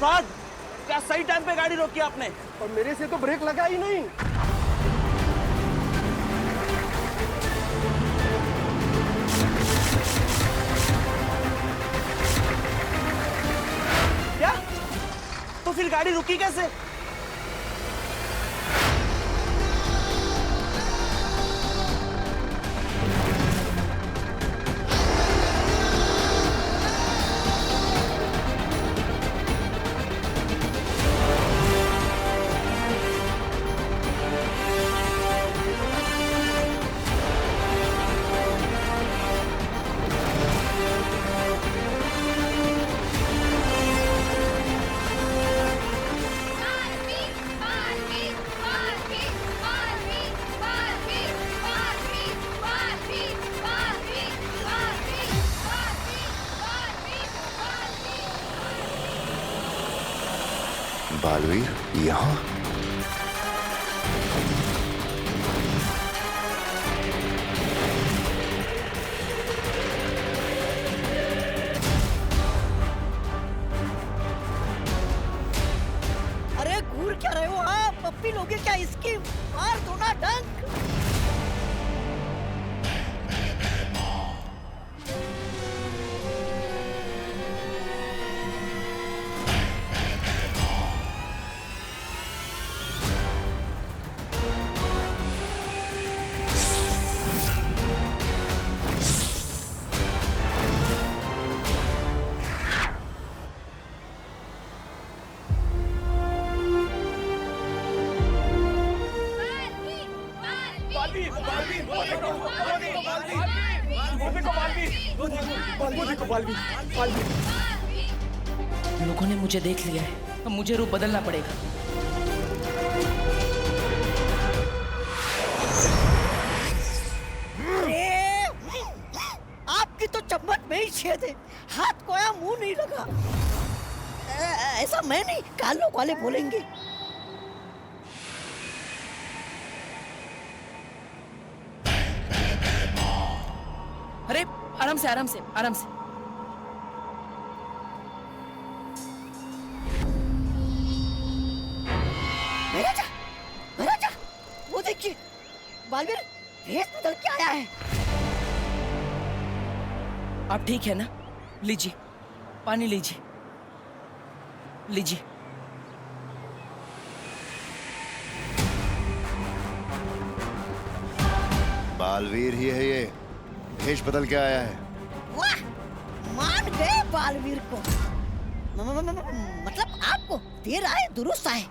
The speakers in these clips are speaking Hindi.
इरफान, क्या सही टाइम पे गाड़ी रोकी आपने? और मेरे से तो ब्रेक लगा ही नहीं। क्या? तो फिर गाड़ी रुकी कैसे? बालवीर यहाँ? अरे घूर क्या रहे हो आप? पप्पी लोगे क्या इसकी? मार दो ना डंक। लोगों ने मुझे देख लिया है, अब मुझे रूप बदलना पड़ेगा। आपकी तो चम्मच में ही छेद है, हाथ कोया मुंह नहीं लगा। ऐसा मैं नहीं, कालों वाले बोलेंगे। अरे आराम से आराम से आराम से। महाराजा, वो देखिए, बालवीर भेष बदल के आया है। आप ठीक है ना? लीजिए, पानी लीजिए, लीजिए। बालवीर ही है ये, भेष बदल के आया है। वाह, मान गए बालवीर को। मतलब आपको देर आए दुरुस्त आए।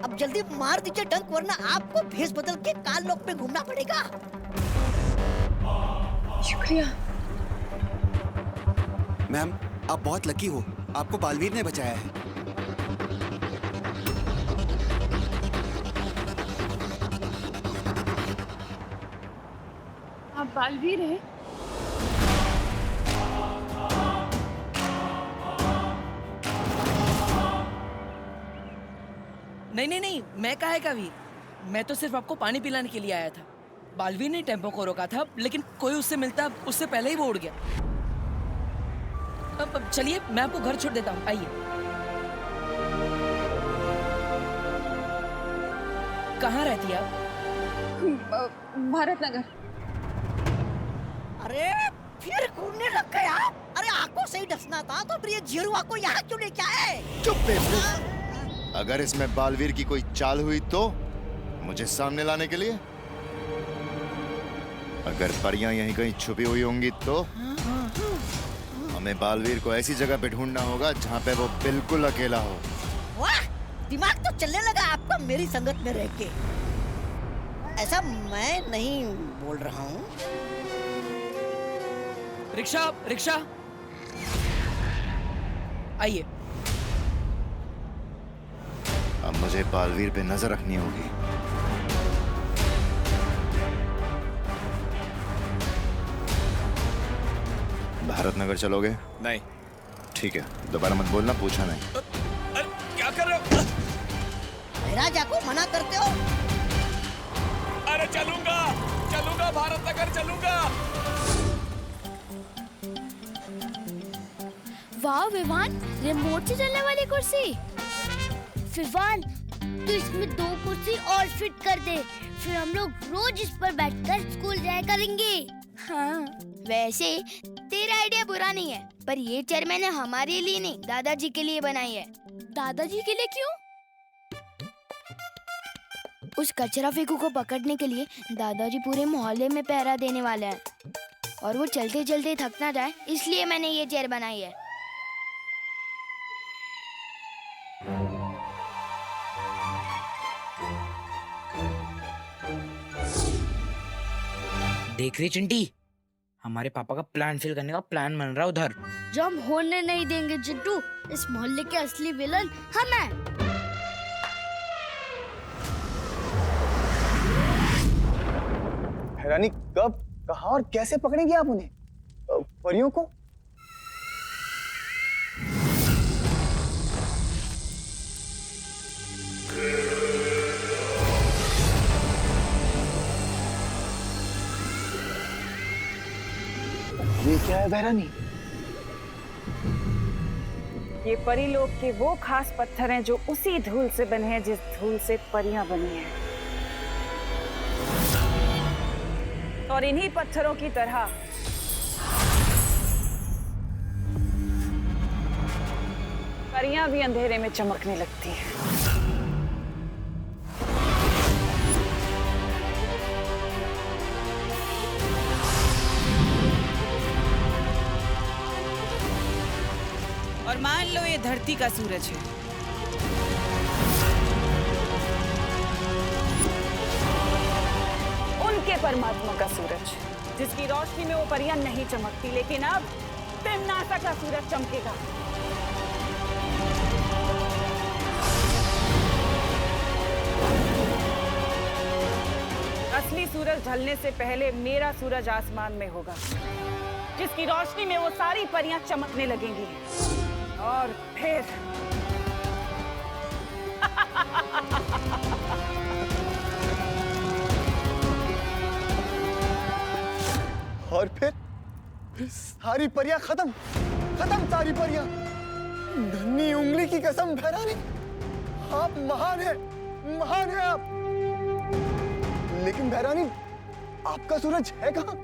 अब जल्दी मार दीजिए डंक, वरना आपको भेष बदल के काल लोक में घूमना पड़ेगा। शुक्रिया मैम, आप बहुत लकी हो, आपको बालवीर ने बचाया है। आप बालवीर हैं? नहीं नहीं नहीं, मैं काहे का वीर? मैं तो सिर्फ आपको पानी पिलाने के लिए आया था। बालवीर ने टेम्पो को रोका था, लेकिन कोई उससे मिलता, उससे पहले ही वो उड़ गया। अब चलिए, मैं आपको घर छोड़ देता हूँ, आइए। कहाँ रहती है आप? भारत नगर। अरे फिर घूमने लग गए आप? अरे आंखों से ही डसना था तो फिर ये जीरुआ को यहाँ क्यों लेके आए? चुप बेवकूफ! अगर इसमें बालवीर की कोई चाल हुई तो मुझे सामने लाने के लिए? अगर परियां यहीं कहीं छुपी हुई होंगी तो हमें बालवीर को ऐसी जगह पे ढूंढना होगा जहाँ पे वो बिल्कुल अकेला हो। वाह, दिमाग तो चलने लगा आपका मेरी संगत में रह के। ऐसा मैं नहीं बोल रहा हूँ। रिक्शा, रिक्शा, आइए। अब मुझे बालवीर पे नजर रखनी होगी। भारत नगर चलोगे? नहीं। ठीक है, दोबारा मत बोलना, पूछा नहीं। क्या कर रहे हो? राजा को मना करते हो? अरे चलूंगा, चलूंगा, भारत नगर चलूंगा। वाह विवान, रिमोट से चलने वाली कुर्सी। विवान, तू इसमें 2 कुर्सी और फिट कर दे, फिर हम लोग रोज इस पर बैठकर स्कूल जाया करेंगे। हाँ, वैसे तेरा आइडिया बुरा नहीं है, पर ये चेयर मैंने हमारे लिए नहीं, दादाजी के लिए बनाई है। दादाजी के लिए क्यों? उस कचरा फेंकू को पकड़ने के लिए दादाजी पूरे मोहल्ले में पहरा देने वाले हैं, और वो चलते चलते थक ना जाए, इसलिए मैंने ये चेयर बनाई है। देख रही चिंटी, हमारे पापा का प्लान फेल करने का प्लान बन रहा है उधर। जो हम होने नहीं देंगे चिट्टू, इस मोहल्ले के असली विलन हम हैं। हैरानी कब, कहाँ और कैसे पकड़ेंगे आप उन्हें, परियों को? ये क्या है बहरानी? ये परी लोग के वो खास पत्थर हैं जो उसी धूल से बने हैं जिस धूल से परियां बनी हैं। और इन्हीं पत्थरों की तरह परियां भी अंधेरे में चमकने लगती हैं। और मान लो ये धरती का सूरज है। उनके परमात्मा का सूरज, जिसकी रोशनी में वो परियां नहीं चमकती, लेकिन अब तिम्नासा का सूरज चमकेगा। असली सूरज ढलने से पहले मेरा सूरज आसमान में होगा, जिसकी रोशनी में वो सारी परियां चमकने लगेंगी। और फिर और फिर सारी परियां खत्म, खत्म सारी परियां। नन्ही उंगली की कसम बहरानी, आप महान हैं, महान हैं आप। लेकिन बहरानी, आपका सूरज है कहाँ?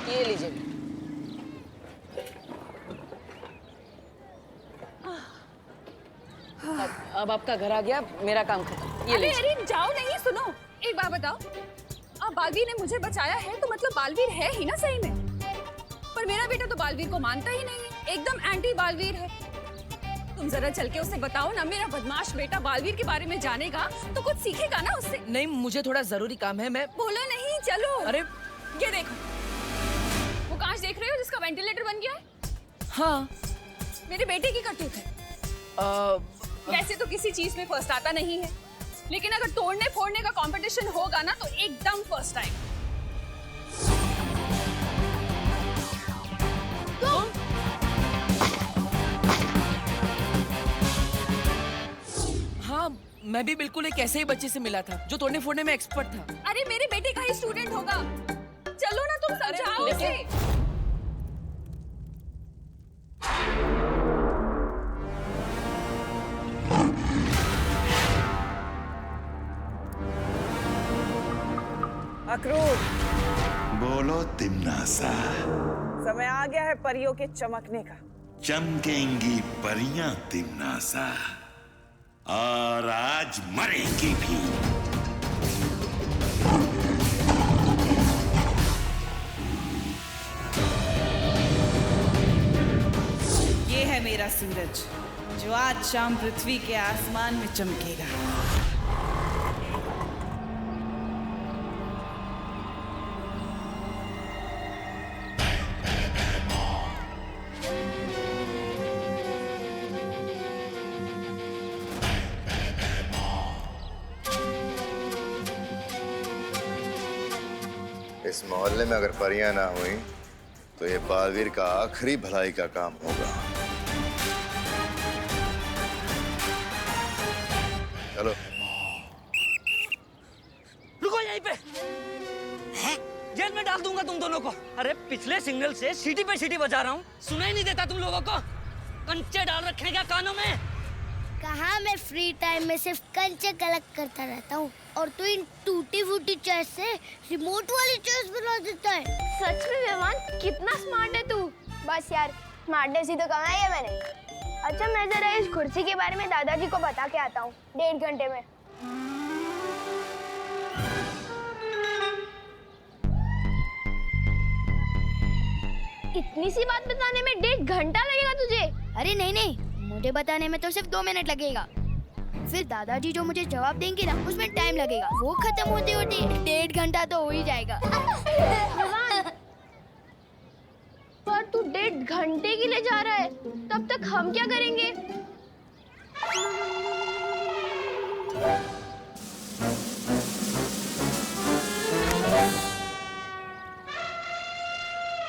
ये लीजिए। अब आपका घर आ गया, मेरा काम खत्म। ये अरे लीजिए। अरे जाओ नहीं, सुनो एक बात बताओ, अब बालवीर ने मुझे बचाया है तो मतलब बालवीर है ही ना सही में। पर मेरा बेटा तो बालवीर को मानता ही नहीं है, एकदम एंटी बालवीर है। तुम जरा चल के उसे बताओ ना, मेरा बदमाश बेटा बालवीर के बारे में जानेगा तो कुछ सीखेगा ना उससे। नहीं, मुझे थोड़ा जरूरी काम है, मैं। बोलो नहीं, चलो। अरे ये देखो, वो कांच देख रहे हो जिसका वेंटिलेटर बन गया है? हाँ, मेरे बेटे की करतूत है। वैसे तो किसी चीज में फर्स्ट आता नहीं है, लेकिन अगर तोड़ने फोड़ने का कंपटीशन होगा ना तो एकदम फर्स्ट आएगा। हाँ, मैं भी बिल्कुल एक ऐसे ही बच्चे से मिला था जो तोड़ने फोड़ने में एक्सपर्ट था। अरे मेरे बेटे का ही स्टूडेंट होगा, चलो ना तुम समझाओ उसे। अक्रूर, बोलो तिम्नासा। समय आ गया है परियों के चमकने का। चमकेंगी परियां तिम्नासा, और आज मरेंगी भी। ये है मेरा सूरज, जो आज शाम पृथ्वी के आसमान में चमकेगा। इस मोहल्ले में अगर परियां ना हुई तो ये बालवीर का आखिरी भलाई का काम होगा। चलो। लोगों को? अरे पिछले सिग्नल से सीटी पे सीटी बजा रहा हूँ, सुनाई नहीं देता तुम लोगों को? कंचे डाल रखे हैं क्या कानों में? कहाँ मैं फ्री टाइम में सिर्फ कंचे कलेक्ट करता रहता हूँ और तू इन टूटी फूटी चेस से रिमोट वाली चेस बना देता है। सच में विवान, कितना स्मार्ट है तू। बस यार, स्मार्टनेस ही तो कमाई है मैंने। अच्छा, मैं जरा इस कुर्सी के बारे में दादाजी को बता के आता हूँ 1.5 घंटे में। इतनी सी बात बताने में 1.5 घंटा लगेगा तुझे? अरे नहीं नहीं, मुझे बताने में तो सिर्फ 2 मिनट लगेगा। फिर दादाजी जो मुझे जवाब देंगे ना, उसमें टाइम लगेगा। वो खत्म होते होते 1.5 घंटा तो हो ही जाएगा। पर तू 1.5 घंटे के लिए जा रहा है, तब तक हम क्या करेंगे?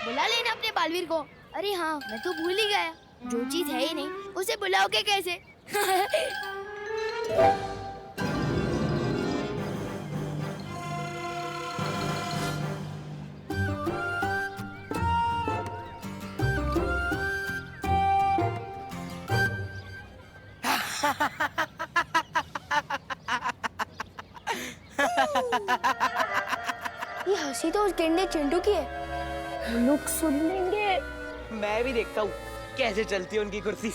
बुला लेना अपने बालवीर को। अरे हाँ, मैं तो भूल ही गया, जो चीज है ही नहीं उसे बुलाओगे कैसे? ये हंसी तो उस गेंडे चिंटू की है। लोग सुन लेंगे। मैं भी देखता हूँ कैसे चलती है उनकी कुर्सी।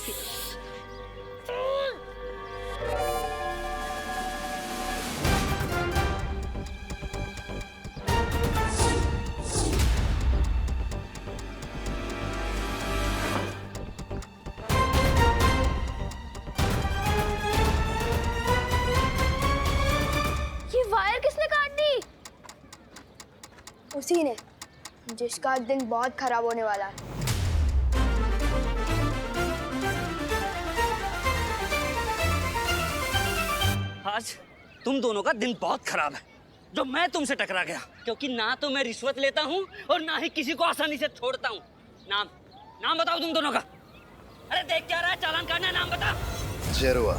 ये वायर किसने काट दी? उसी ने, जिसका दिन बहुत खराब होने वाला है। आज तुम दोनों का दिन बहुत खराब है, जो मैं तुमसे टकरा गया, क्योंकि ना तो मैं रिश्वत लेता हूँ और ना ही किसी को आसानी से छोड़ता हूँ। नाम बताओ तुम दोनों का। अरे देख क्या रहा है, चालान काटना है, नाम बता। जरुआ।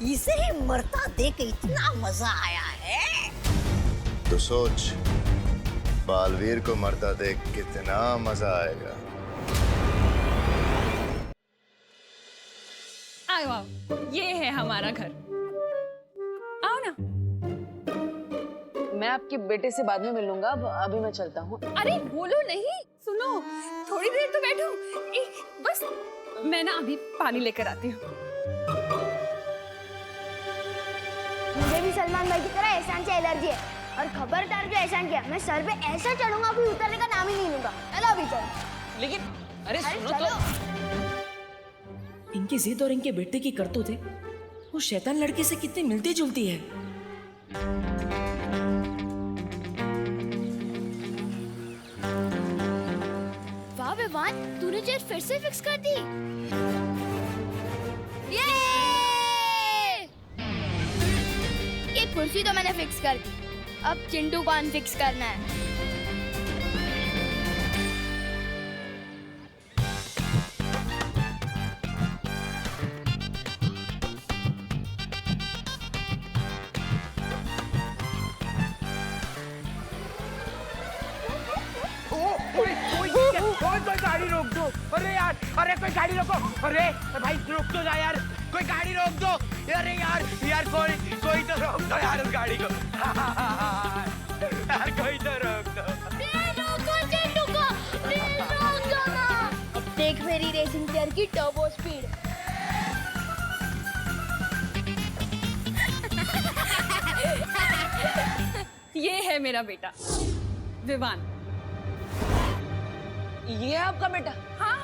इसे ही मरता देख इतना मजा आया है। तो सोच, बालवीर को मरता देख कितना मजा आएगा। आओ आओ, ये है हमारा घर। आओ ना। मैं आपके बेटे से बाद में मिलूंगा, अभी मैं चलता हूँ। अरे बोलो नहीं, सुनो, थोड़ी देर तो बैठो। बस मैं ना अभी पानी लेकर आती हूँ। मुझे भी सलमान भाई की तरह एहसान से एलर्जी है, और खबरदार जो एहसान किया, मैं सर पे ऐसा चढ़ूंगा कि उतरने का नाम ही नहीं लूंगा। चलो अभी चलो। लेकिन अरे सुनो तो। इनकी जिद और इनके बेटे की करतूतें वो शैतान लड़के से कितनी मिलती जुलती है। वाह विवान, तूने चेयर फिर से फिक्स कर दी। ये कुर्सी तो मैंने फिक्स कर दी, अब चिंटू को अनफिक्स करना है। कोई गाड़ी रोक दो। अरे यार, अरे कोई गाड़ी रोको। अरे भाई रोक दो ना यार, कोई गाड़ी रोक दो। अरे यार कोई तो रोक दो यार उस गाड़ी को। यार कोई तो रोक दो। अब देख मेरी रेसिंग चेयर की टर्बो स्पीड। ये है मेरा बेटा विवान। ये है आपका बेटा? हाँ,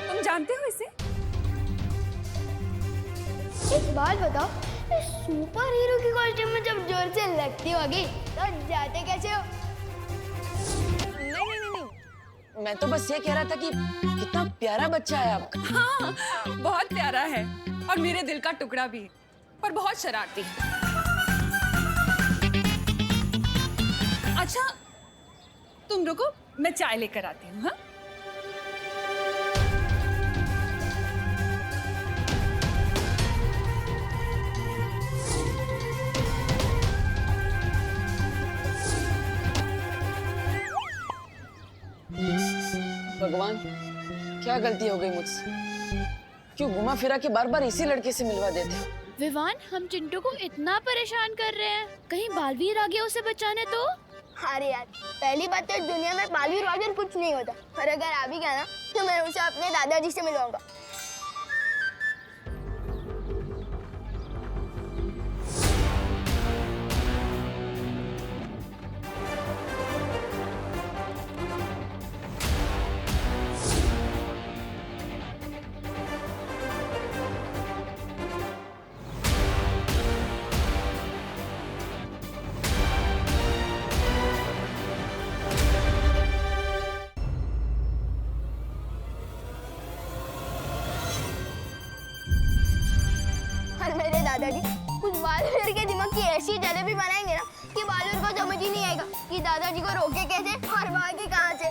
तुम जानते हो इसे? एक बात बताओ, सुपर हीरो की कॉस्ट्यूम में जब जोर से लगती होगी तो जाते कैसे हो? नहीं, मैं तो बस ये कह रहा था कि कितना प्यारा बच्चा है आपका। हाँ, बहुत प्यारा है और मेरे दिल का टुकड़ा भी है, पर बहुत शरारती है। अच्छा तुम रुको, मैं चाय लेकर आती हूँ। हाँ भगवान, क्या गलती हो गई मुझसे? क्यों घुमा फिरा के बार बार इसी लड़के से मिलवा देते हो? विवान, हम चिंटू को इतना परेशान कर रहे हैं, कहीं बालवीर आ गया उसे बचाने तो? अरे यार, पहली बात तो दुनिया में बालवीर वालवीर कुछ नहीं होता, और अगर आ भी गया ना तो मैं उसे अपने दादाजी से मिलवाऊंगा। दादाजी कुछ बालवीर के दिमाग की ऐसी जलेबी बनाएंगे ना कि बालवीर को समझ ही नहीं आएगा कि दादाजी को रोके कैसे और भागे कहाँ से,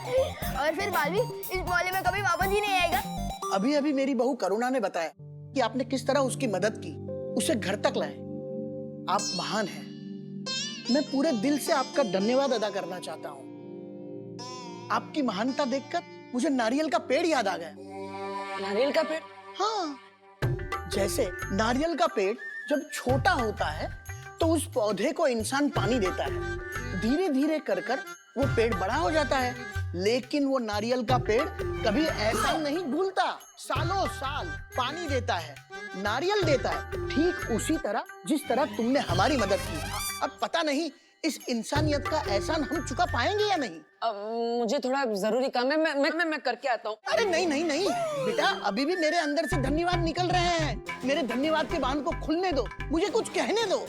और फिर बालवीर इस मोहल्ले में कभी वापस ही नहीं आएगा। अभी अभी मेरी बहू करुणा ने बताया कि आपने किस तरह उसकी मदद की, उसे घर तक लाए। आप महान हैं। मैं पूरे दिल से आपका धन्यवाद अदा करना चाहता हूँ। आपकी महानता देखकर मुझे नारियल का पेड़ याद आ गया। नारियल का पेड़? हाँ, जैसे नारियल का पेड़ जब छोटा होता है तो उस पौधे को इंसान पानी देता है, धीरे धीरे कर कर वो पेड़ बड़ा हो जाता है। लेकिन वो नारियल का पेड़ कभी ऐसा नहीं भूलता, सालों साल पानी देता है, नारियल देता है, ठीक उसी तरह जिस तरह तुमने हमारी मदद की। अब पता नहीं इस इंसानियत का एहसान हम चुका पाएंगे या नहीं। मुझे थोड़ा जरूरी काम है, मैं करके आता हूँ। अरे नहीं नहीं नहीं बेटा, अभी भी मेरे अंदर से धन्यवाद निकल रहे हैं। मेरे धन्यवाद के बांध को खुलने दो, मुझे कुछ कहने दो।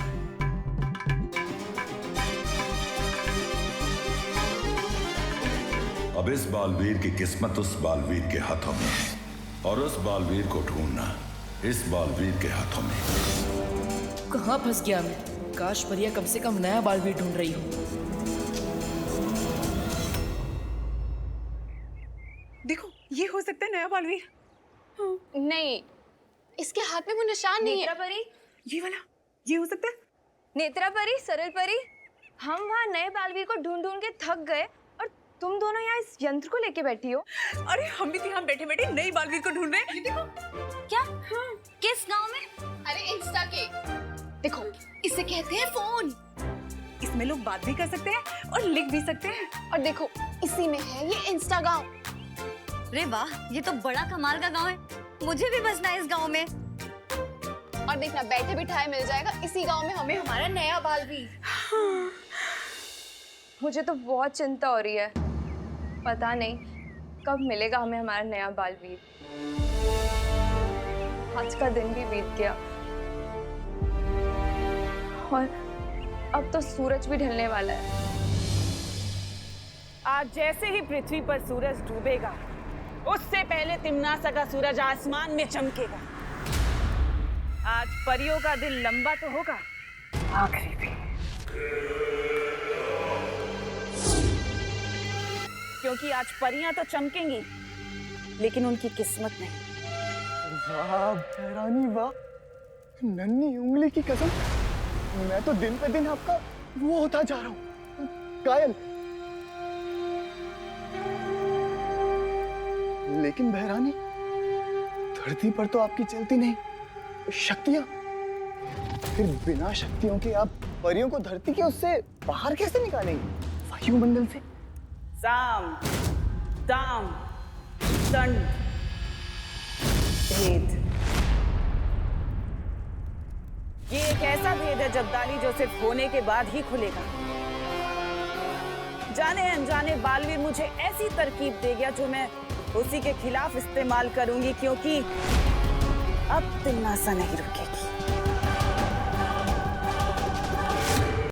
अब इस बालवीर की किस्मत उस बालवीर के हाथों में है, और उस बालवीर को ढूंढना इस बालवीर के हाथों में। कहाँ फंस गया मैं? काश परिया कम से कम नया बालवीर ढूंढ रही हो। देखो, ये हो सकता है नया बालवीर। नहीं, इसके हाथ में वो निशान नहीं है। नेत्रा परी, ये वाला, ये हो सकता है। नेत्रा परी, सरल परी, हम वहाँ नए बालवीर को ढूंढ ढूंढ के थक गए और तुम दोनों यहाँ इस यंत्र को लेके बैठी हो। अरे हम भी यहाँ बैठे बैठे नई बालवीर को ढूंढ रहे हैं। देखो क्या? हाँ। किस गांव में? अरे इंस्टा के। देखो, इसे कहते हैं फोन। इसमें लोग बात भी कर सकते हैं और लिख भी सकते हैं। और देखो, इसी में है ये इंस्टा गांव। अरे वाह, ये तो बड़ा कमाल का गांव है। मुझे भी बसना है इस गांव में। और देखना, बैठे बिठाए मिल जाएगा इसी गांव में हमें हमारा नया बालवीर। हाँ। मुझे तो बहुत चिंता हो रही है, पता नहीं कब मिलेगा हमें हमारा नया बालवीर। आज का दिन भी बीत गया और अब तो सूरज भी ढलने वाला है। आज जैसे ही पृथ्वी पर सूरज डूबेगा, उससे पहले तिम्नासा का सूरज आसमान में चमकेगा। आज परियों का दिल लंबा तो होगा, आखिरी भी, क्योंकि आज परियां तो चमकेंगी, लेकिन उनकी किस्मत नहीं। वाह भैरानी वाह, नन्ही उंगली की कसम, मैं तो दिन पे दिन आपका वो होता जा रहा हूँ, कायल। लेकिन भैरानी, धरती पर तो आपकी चलती नहीं शक्तियां, फिर बिना शक्तियों के आप परियों को धरती के उससे बाहर कैसे निकालेंगे, वायुमंडल से? साम, दाम, दंड, भेद। ये एक ऐसा भेद है जब्दाली जो सिर्फ होने के बाद ही खुलेगा। जाने अनजाने बालवीर मुझे ऐसी तरकीब दे गया जो मैं उसी के खिलाफ इस्तेमाल करूंगी, क्योंकि अब तिम्नासा नहीं रुकेगी।